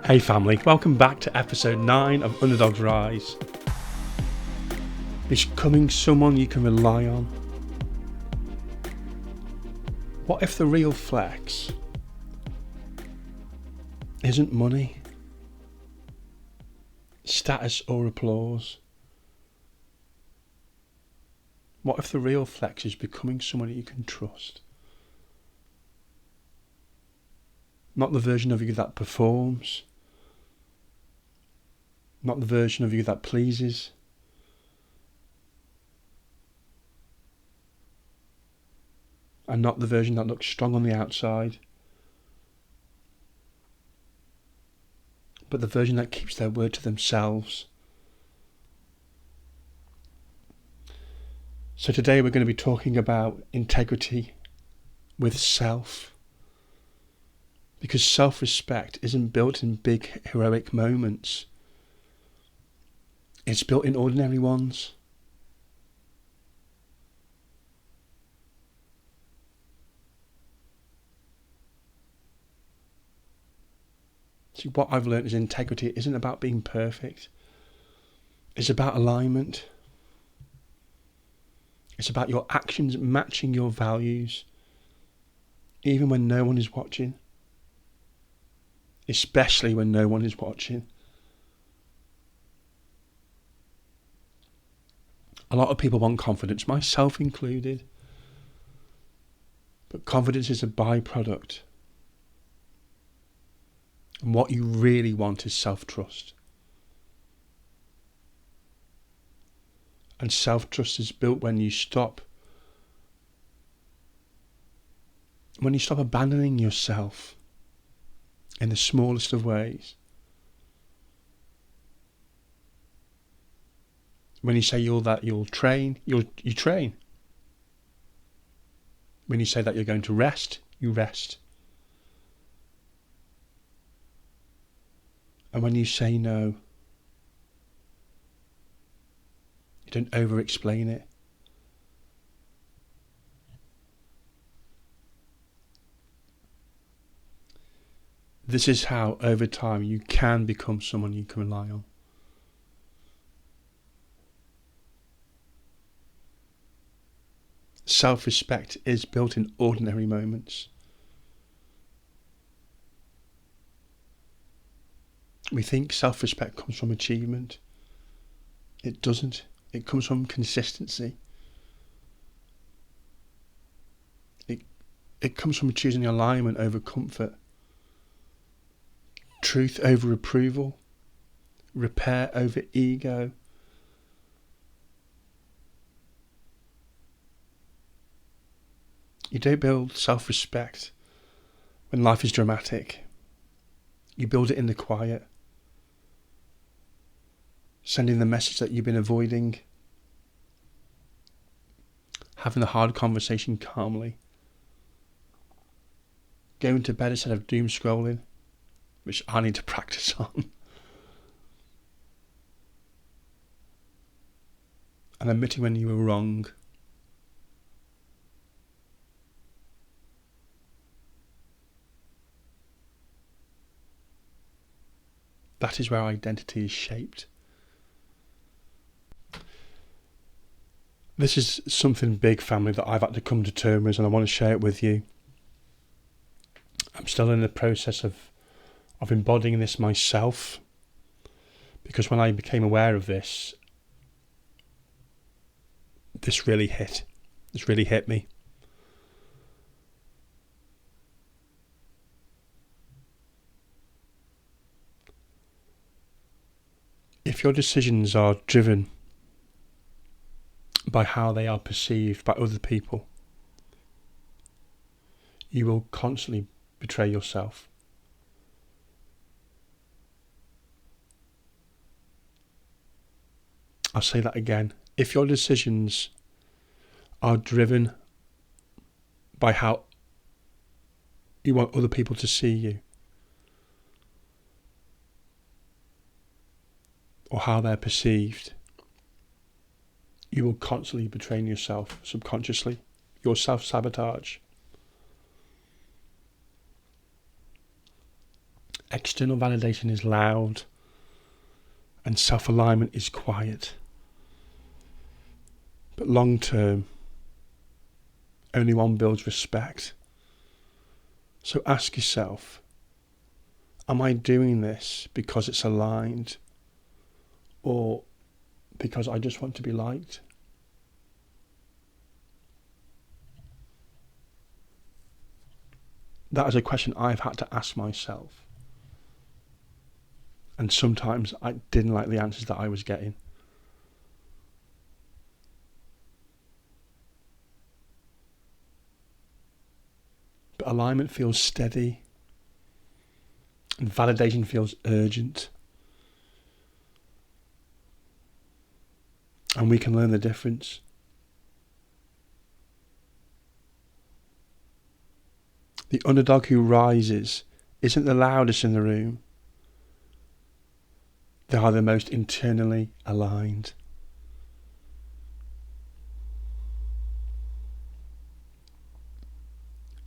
Hey family, welcome back to episode 9 of Underdogs Rise. Becoming someone you can rely on. What if the real flex isn't money, status or applause? What if the real flex is becoming someone you can trust? Not the version of you that performs, not the version of you that pleases, and not the version that looks strong on the outside, but the version that keeps their word to themselves. So today we're going to be talking about integrity with self. Because self-respect isn't built in big heroic moments. It's built in ordinary ones. See, what I've learned is integrity isn't about being perfect. It's about alignment. It's about your actions matching your values, even when no one is watching. Especially when no one is watching. A lot of people want confidence, myself included. But confidence is a byproduct. And what you really want is self-trust. And self-trust is built when you stop abandoning yourself in the smallest of ways. When you say you'll train, you train. When you say that you're going to rest, you rest. And when you say no, you don't over-explain it. This is how, over time, you can become someone you can rely on. Self-respect is built in ordinary moments. We think self-respect comes from achievement. It doesn't. It comes from consistency. It comes from choosing alignment over comfort. Truth over approval, repair over ego. You don't build self-respect when life is dramatic. You build it in the quiet, sending the message that you've been avoiding, having the hard conversation calmly, going to bed instead of doom scrolling, which I need to practice on. And admitting when you were wrong. That is where identity is shaped. This is something big, family, that I've had to come to terms with, and I want to share it with you. I'm still in the process of embodying this myself, because when I became aware of this really hit. This really hit me. If your decisions are driven by how they are perceived by other people, you will constantly betray yourself. I'll say that again. If your decisions are driven by how you want other people to see you, or how they're perceived, you will constantly betray yourself subconsciously. Your self-sabotage. External validation is loud and self-alignment is quiet. But long term, only one builds respect. So ask yourself, am I doing this because it's aligned or because I just want to be liked? That is a question I've had to ask myself. And sometimes I didn't like the answers that I was getting. But alignment feels steady and validation feels urgent. And we can learn the difference. The underdog who rises isn't the loudest in the room. They are the most internally aligned.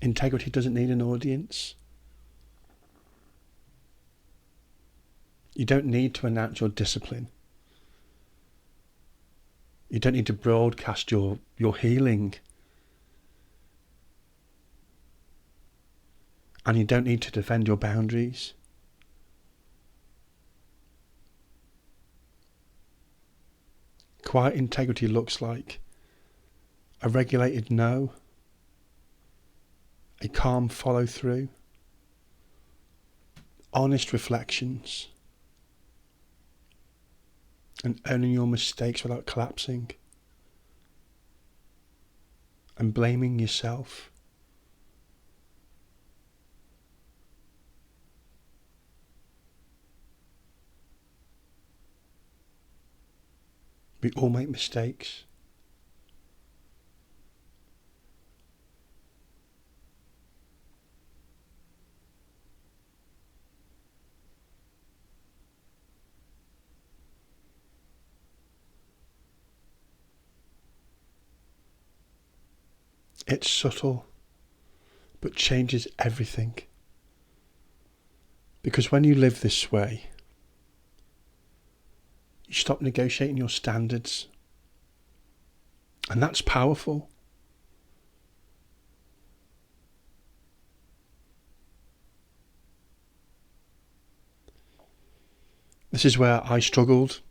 Integrity doesn't need an audience. You don't need to announce your discipline. You don't need to broadcast your healing. And you don't need to defend your boundaries. Quiet integrity looks like a regulated no, a calm follow through, honest reflections, and owning your mistakes without collapsing, and blaming yourself. We all make mistakes. It's subtle, but changes everything. Because when you live this way, you stop negotiating your standards. And that's powerful. This is where I struggled.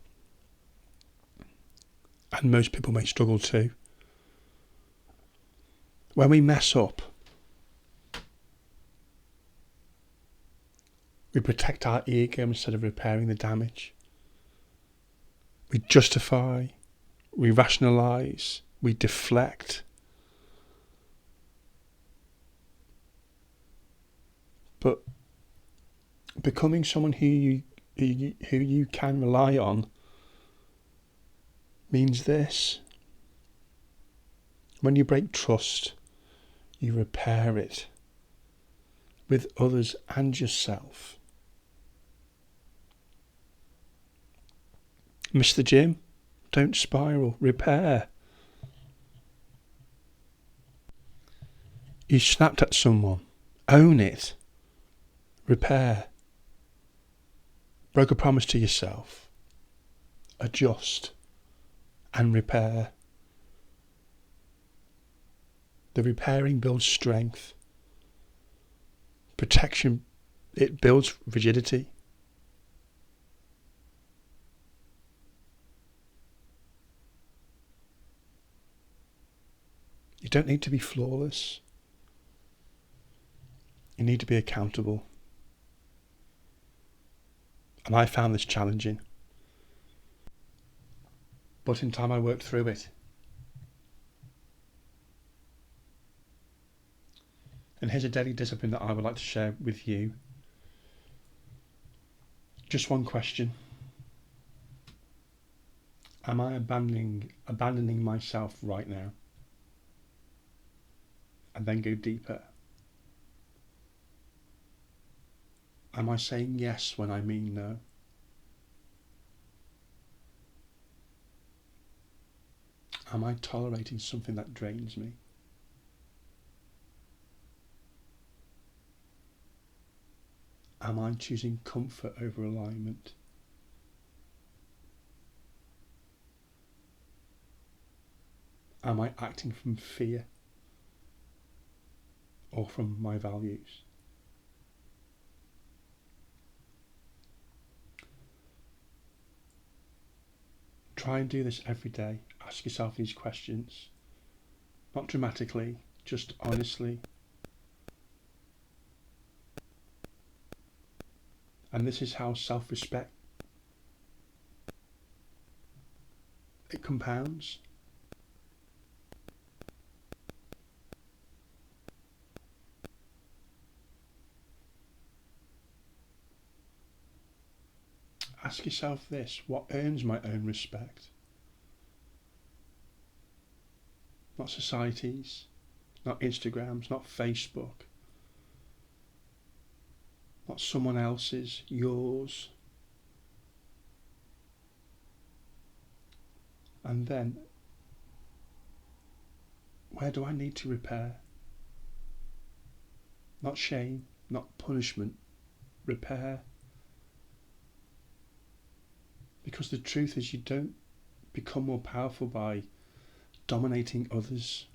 And most people may struggle too. When we mess up, we protect our ego instead of repairing the damage. We justify, we rationalise, we deflect. But becoming someone who you can rely on means this. When you break trust, you repair it with others and yourself. Miss the gym? Don't spiral. Repair. You snapped at someone. Own it. Repair. Broke a promise to yourself. Adjust and repair. The repairing builds strength. Protection, it builds rigidity. You don't need to be flawless. You need to be accountable. And I found this challenging. But in time I worked through it. And here's a daily discipline that I would like to share with you. Just one question. Am I abandoning myself right now? And then go deeper. Am I saying yes when I mean no? Am I tolerating something that drains me? Am I choosing comfort over alignment? Am I acting from fear or from my values? Try and do this every day. Ask yourself these questions. Not dramatically, just honestly. And this is how self-respect, it compounds. Ask yourself this: what earns my own respect? Not society's, not Instagram's, not Facebook, not someone else's, yours. And then, where do I need to repair? Not shame, not punishment, repair. Because the truth is, you don't become more powerful by dominating others.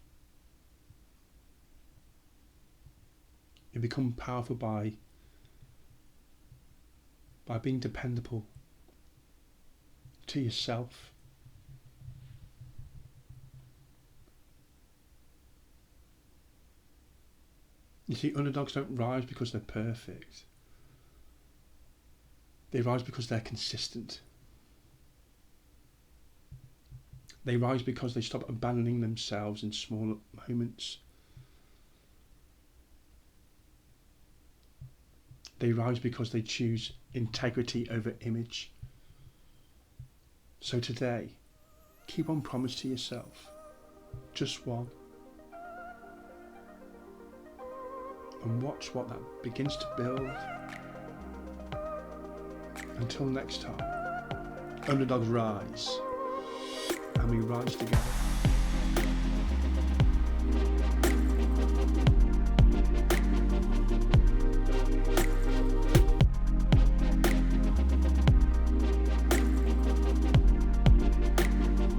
You become powerful by being dependable to yourself. You see, underdogs don't rise because they're perfect. They rise because they're consistent. They rise because they stop abandoning themselves in small moments. They rise because they choose integrity over image. So today, keep one promise to yourself. Just one. And watch what that begins to build. Until next time, underdogs rise, and we rise together.